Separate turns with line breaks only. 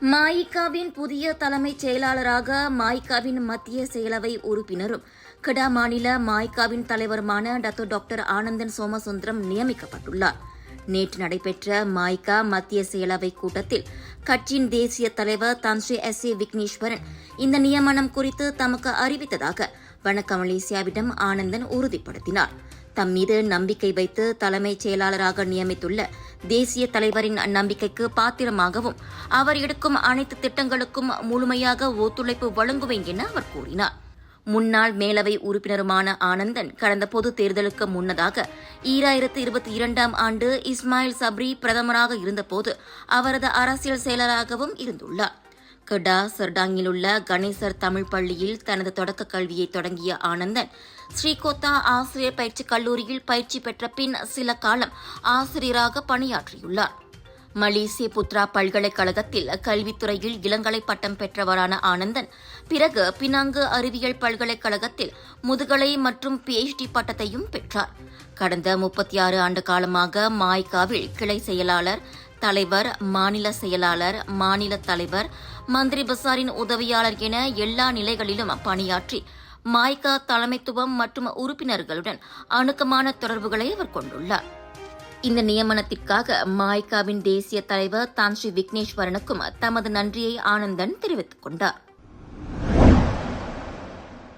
மாயிகாவின் புதிய தலைமைச் செயலாளராக மாயிகாவின் மத்திய செயலவை உறுப்பினரும் கடா மாநில மாயிகாவின் தலைவருமான டாக்டர் ஆனந்தன் சோமசுந்தரம் நியமிக்கப்பட்டுள்ளார். நேற்று நடைபெற்ற மாயிகா மத்திய செயலவை கூட்டத்தில் கட்சியின் தேசிய தலைவர் தன்ஸ்ரீ S.A. விக்னேஸ்வரன் இந்த நியமனம் குறித்து தமக்கு அறிவித்ததாக வணக்க மலேசியாவிடம் ஆனந்தன் உறுதிப்படுத்தினார். தம் மீது நம்பிக்கை வைத்து தலைமைச் செயலாளராக நியமித்துள்ள தேசிய தலைவரின் நம்பிக்கைக்கு பாத்திரமாகவும் அவர் எடுக்கும் அனைத்து திட்டங்களுக்கும் முழுமையாக ஒத்துழைப்பு வழங்குவேன் என அவர் கூறினார். முன்னாள் மேலவை உறுப்பினருமான ஆனந்தன் கடந்த பொதுத் தேர்தலுக்கு முன்னதாக 2022ஆம் ஆண்டு இஸ்மாயில் சப்ரி பிரதமராக இருந்தபோது அவரது அரசியல் செயலராகவும் இருந்துள்ளார். கடா சர்டாங்கில் உள்ள கணேசர் தமிழ் பள்ளியில் தனது தொடக்க கல்வியை தொடங்கிய ஆனந்தன் ஸ்ரீகோத்தா ஆசிரியர் பயிற்சி கல்லூரியில் பயிற்சி பெற்ற பின் சில காலம் ஆசிரியராக பணியாற்றியுள்ளார். மலேசிய புத்ரா பல்கலைக்கழகத்தில் கல்வித்துறையில் இளங்கலை பட்டம் பெற்றவரான ஆனந்தன் பிறகு பினாங்கு அறிவியல் பல்கலைக்கழகத்தில் முதுகலை மற்றும் PhD பட்டத்தையும் பெற்றார். கடந்த 36 ஆண்டு காலமாக மாய்காவில் கிளை செயலாளர், தலைவர், மாநில செயலாளர், மாநில தலைவர், மந்திரி பசாரின் உதவியாளர் என எல்லா நிலைகளிலும் பணியாற்றி மாய்கா தலைமைத்துவம் மற்றும் உறுப்பினர்களுடன் அணுக்கமான தொடர்புகளை அவர் கொண்டுள்ளார். இந்த நியமனத்திற்காக மாய்காவின் தேசிய தலைவர் தன்ஸ்ரீ விக்னேஸ்வரனுக்கும் தமது நன்றியை ஆனந்தன் தெரிவித்துக் கொண்டார்.